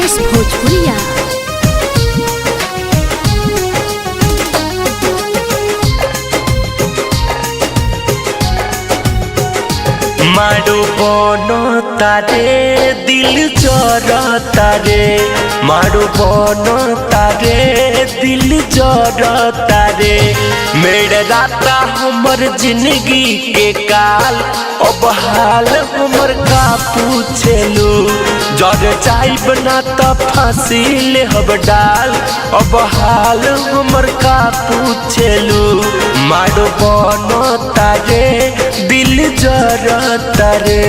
विकेश भोजपुरिया। मारू बनो तारे दिल जर तारे, मारू बनो तारे दिल जर तारे। मेरे राता हमर जिंदगी के काल अब हाल हमर का पूछेलू। जर जाइब ना त फांसी ले हब डाल, अब हाल हमर का पूछेलू। मारू बनो तारे दिल जर तारे।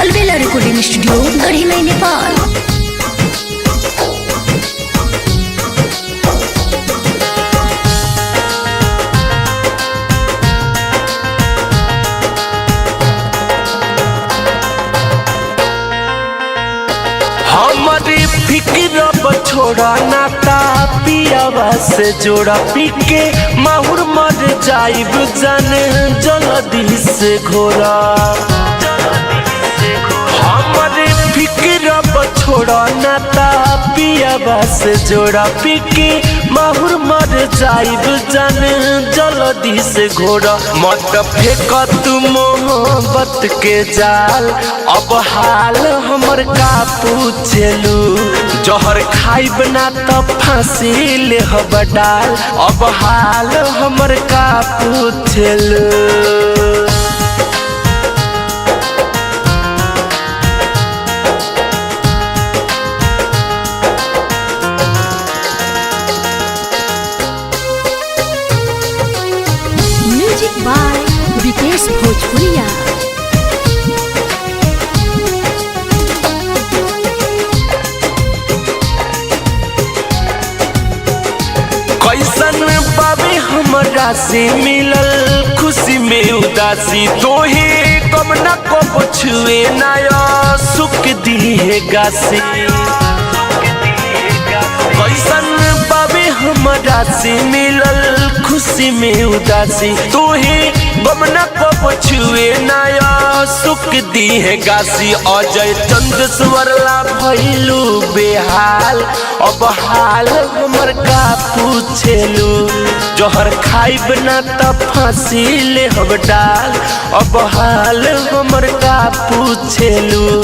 अलबेला रिकॉर्डिंग स्टूडियो गढ़ी मई नेपाल। हमारी फिक्र छोड़ा नाता पियावा से जोड़ा पीके माहुर मर जाइब जान जल्दी से घोरा। हमारी फिक्र छोड़ा नाता पियावा से जोड़ा पीके माहुर मर जाइब जान जल्दी से घोरा। मत फेंक तू मोहब्बत के जाल, अब हाल हमर का पूछेलू। जहर खाइब ना त फांसी ले हब डाल, अब हाल हमर का पूछेलू। म्यूजिक बाय विकेश भोजपुरिया। कैसन बाबे हमरा से मिलल खुशी में उदासी, तोहे कम न को छुए नया सुख दिए गासी। कैसन बाबे हमरा से मिलल खुशी में उदासी, तोहे गम न को छुए नया सुख दिए गासी। अजय चंद्र स्वरला भइलू बेहाल, अब हाल हमर का पूछेलू। जहर खाइब ना त फांसी ले हब डाल, अब हाल हमर का पूछेलू।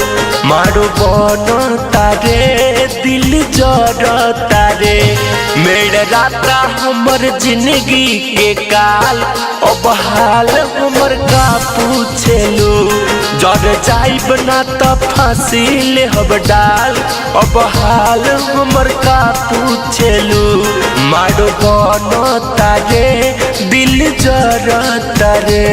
मारू बनो तारे दिल जर तारे। मेरे राता हमर जिंदगी के काल, अब हाल हमर का पूछेलू। जर जाइब ना त फांसी ले हब डाल, अब हाल हमर का पूछेलू। मारू बनो तारे दिल जर तारे।